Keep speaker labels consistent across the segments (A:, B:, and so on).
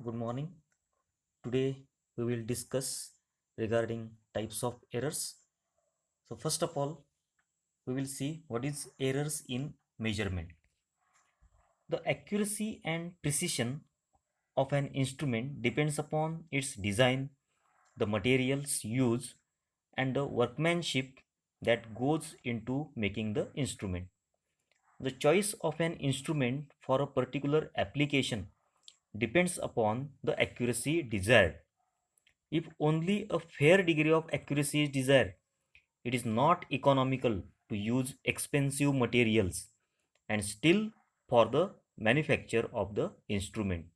A: Good morning. Today we will discuss regarding types of errors. So first of all, we will see what is errors in measurement. The accuracy and precision of an instrument depends upon its design, the materials used, and the workmanship that goes into making the instrument. The choice of an instrument for a particular application depends upon the accuracy desired. If only a fair degree of accuracy is desired, it is not economical to use expensive materials and still for the manufacture of the instrument.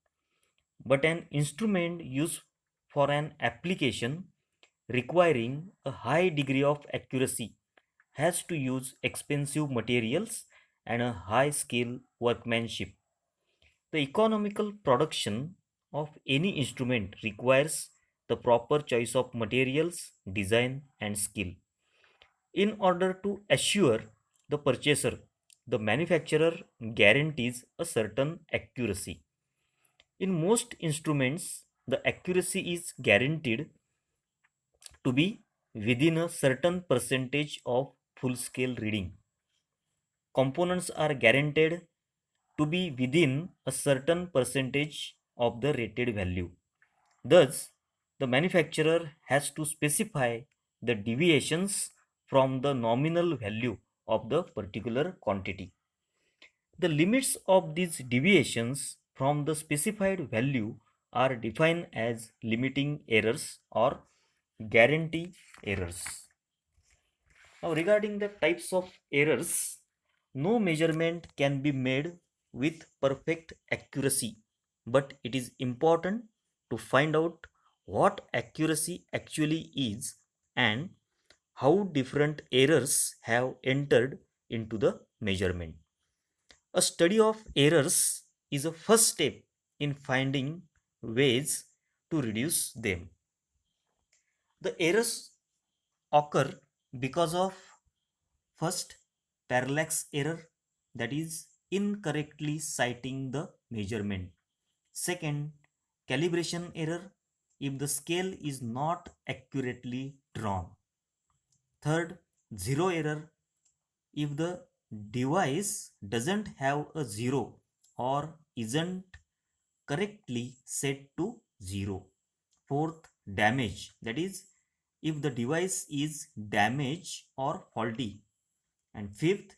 A: But an instrument used for an application requiring a high degree of accuracy has to use expensive materials and a high skill workmanship. The economical production of any instrument requires the proper choice of materials, design, and skill. In order to assure the purchaser, the manufacturer guarantees a certain accuracy. In most instruments, the accuracy is guaranteed to be within a certain percentage of full scale reading. Components are guaranteed to be within a certain percentage of the rated value. Thus, the manufacturer has to specify the deviations from the nominal value of the particular quantity. The limits of these deviations from the specified value are defined as limiting errors or guarantee errors. Now, regarding the types of errors, no measurement can be made with perfect accuracy, but it is important to find out what accuracy actually is and how different errors have entered into the measurement. A study of errors is a first step in finding ways to reduce them. The errors occur because of first, parallax error, that is incorrectly citing the measurement. Second, calibration error if the scale is not accurately drawn. Third, zero error if the device doesn't have a zero or isn't correctly set to zero. Fourth, damage, that is if the device is damaged or faulty. And fifth,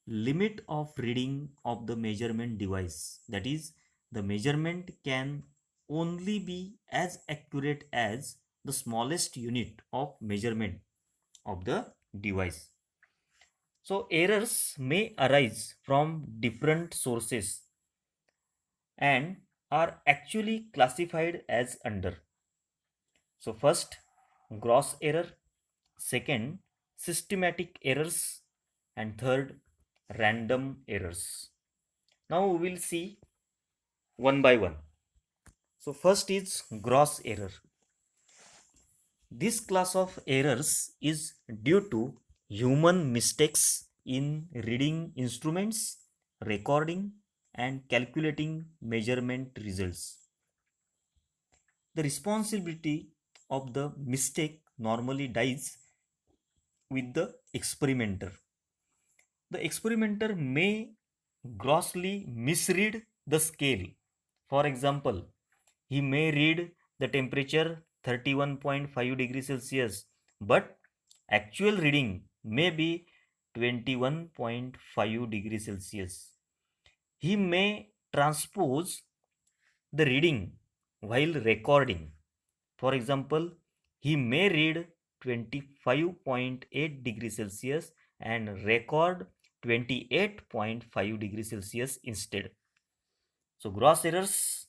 A: limit of reading of the measurement device, that is the measurement can only be as accurate as the smallest unit of measurement of the device. So errors may arise from different sources and are actually classified as under. So first, gross error, second, systematic errors, and third, random errors. Now we will see one by one. So first is gross error. This class of errors is due to human mistakes in reading instruments, recording, and calculating measurement results. The responsibility of the mistake normally dies with the experimenter. The experimenter may grossly misread the scale. For example, he may read the temperature 31.5 degrees Celsius, but actual reading may be 21.5 degrees Celsius. He may transpose the reading while recording. For example, he may read 25.8 degrees Celsius and record 28.5 degrees Celsius instead. So, gross errors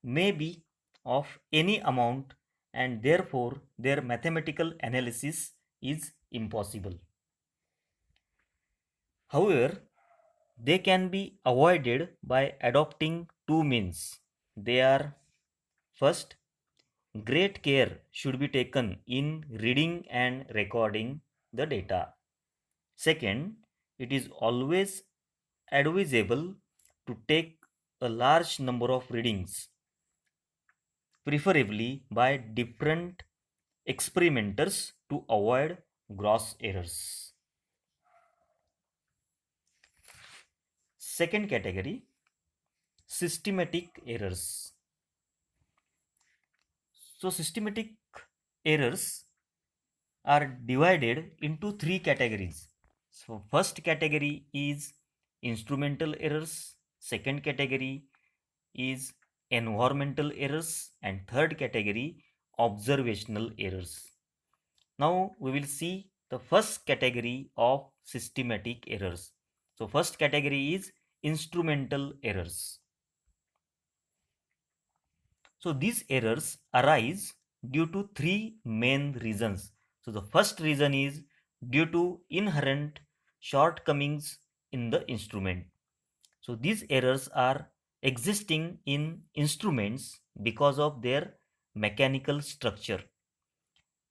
A: may be of any amount and therefore their mathematical analysis is impossible. However, they can be avoided by adopting two means. They are first, great care should be taken in reading and recording the data. Second, it is always advisable to take a large number of readings, preferably by different experimenters to avoid gross errors. Second category, systematic errors. So systematic errors are divided into three categories. So first category is instrumental errors, second category is environmental errors, and third category observational errors. Now we will see the first category of systematic errors. So first category is instrumental errors. So these errors arise due to three main reasons. So the first reason is due to inherent shortcomings in the instrument. So these errors are existing in instruments because of their mechanical structure.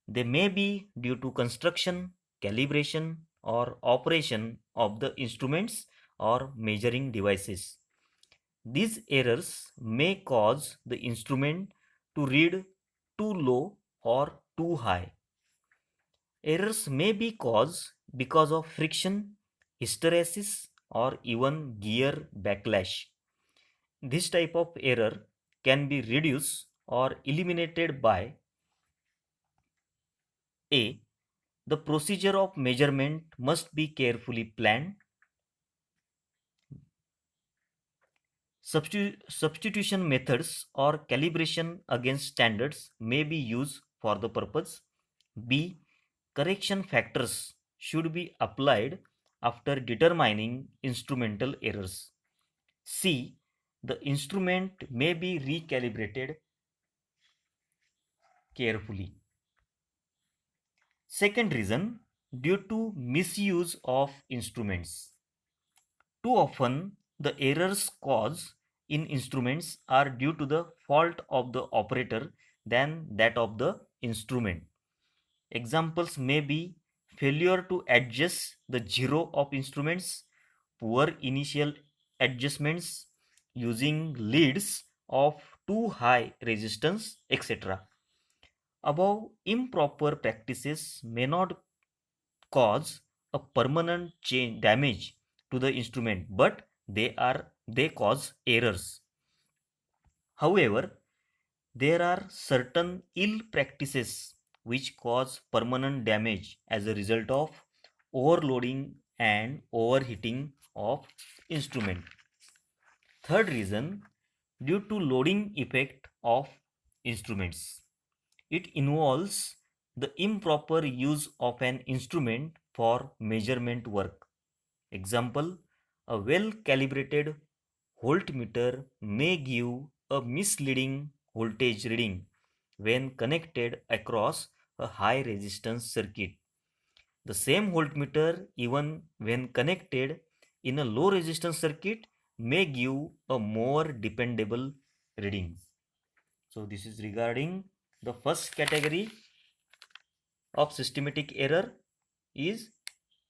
A: They may be due to construction, calibration, or operation of the instruments or measuring devices. These errors may cause the instrument to read too low or too high. Errors may be caused because of friction, hysteresis, or even gear backlash. This type of error can be reduced or eliminated by A. The procedure of measurement must be carefully planned. Substitution methods or calibration against standards may be used for the purpose. B. Correction factors should be applied after determining instrumental errors. C. The instrument may be recalibrated carefully. Second reason, due to misuse of instruments. Too often, the errors caused in instruments are due to the fault of the operator than that of the instrument. Examples may be failure to adjust the gyro of instruments, poor initial adjustments, using leads of too high resistance, etc. Above, improper practices may not cause a permanent change damage to the instrument, but they cause errors. However, there are certain ill practices which cause permanent damage as a result of overloading and overheating of instrument. Third reason, due to loading effect of instruments. It involves the improper use of an instrument for measurement work. Example, a well calibrated voltmeter may give a misleading voltage reading when connected across a high resistance circuit. The same voltmeter, even when connected in a low resistance circuit, may give a more dependable reading. So, this is regarding the first category of systematic error is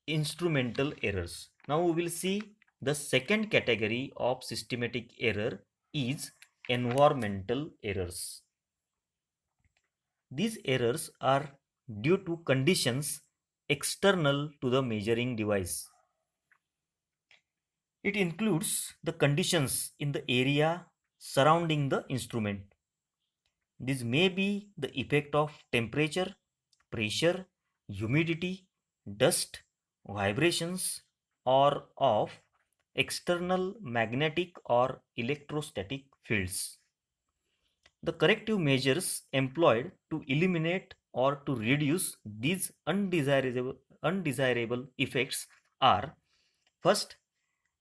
A: instrumental errors. Now we will see the second category of systematic error is environmental errors. These errors are due to conditions external to the measuring device. It includes the conditions in the area surrounding the instrument. This may be the effect of temperature, pressure, humidity, dust, vibrations, or of external magnetic or electrostatic fields. The corrective measures employed to eliminate or to reduce these undesirable effects are: first,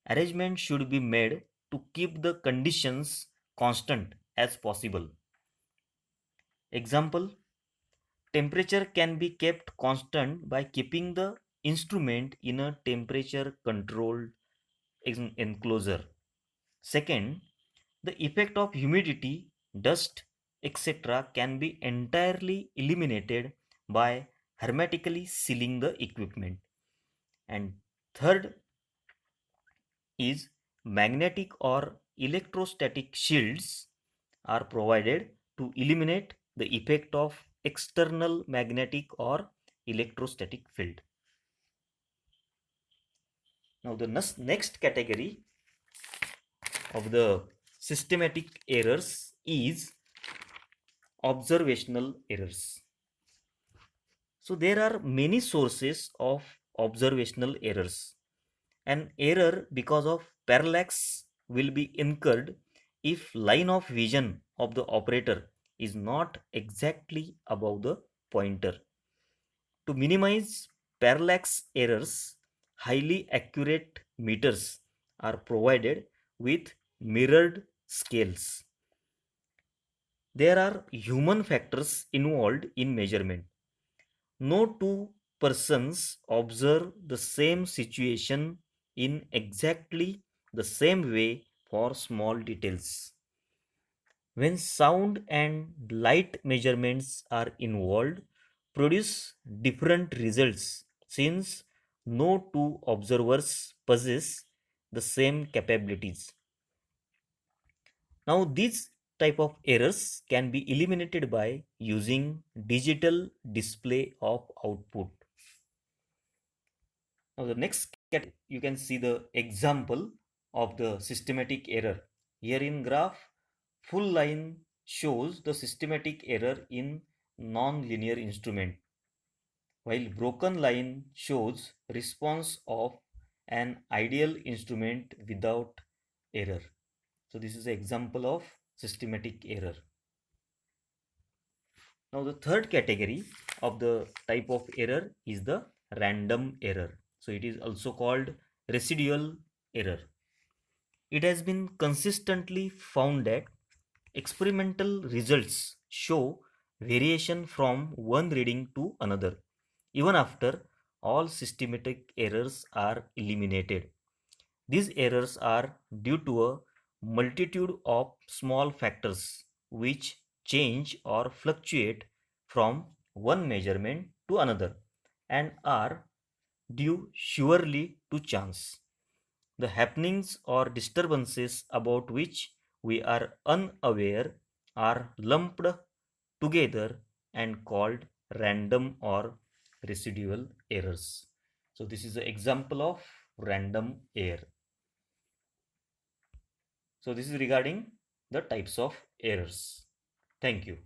A: arrangement should be made to keep the conditions constant as possible. Example, temperature can be kept constant by keeping the instrument in a temperature controlled enclosure. Second, the effect of humidity, dust, etc. can be entirely eliminated by hermetically sealing the equipment. And third is magnetic or electrostatic shields are provided to eliminate the effect of external magnetic or electrostatic field. Now the next category of the systematic errors is observational errors. So there are many sources of observational errors. An error because of parallax will be incurred if line of vision of the operator is not exactly above the pointer. To minimize parallax errors, highly accurate meters are provided with mirrored scales. There are human factors involved in measurement. No two persons observe the same situation in exactly the same way for small details. When sound and light measurements are involved, produce different results since no two observers possess the same capabilities. Now these type of errors can be eliminated by using digital display of output. Now the next you can see the example of the systematic error. Here in graph, full line shows the systematic error in non-linear instrument, while broken line shows response of an ideal instrument without error. So this is an example of systematic error. Now the third category of the type of error is the random error. So it is also called residual error. It has been consistently found that experimental results show variation from one reading to another, even after all systematic errors are eliminated. These errors are due to a multitude of small factors which change or fluctuate from one measurement to another and are due surely to chance. The happenings or disturbances about which we are unaware are lumped together and called random or residual errors. So this is an example of random error. So this is regarding the types of errors. Thank you.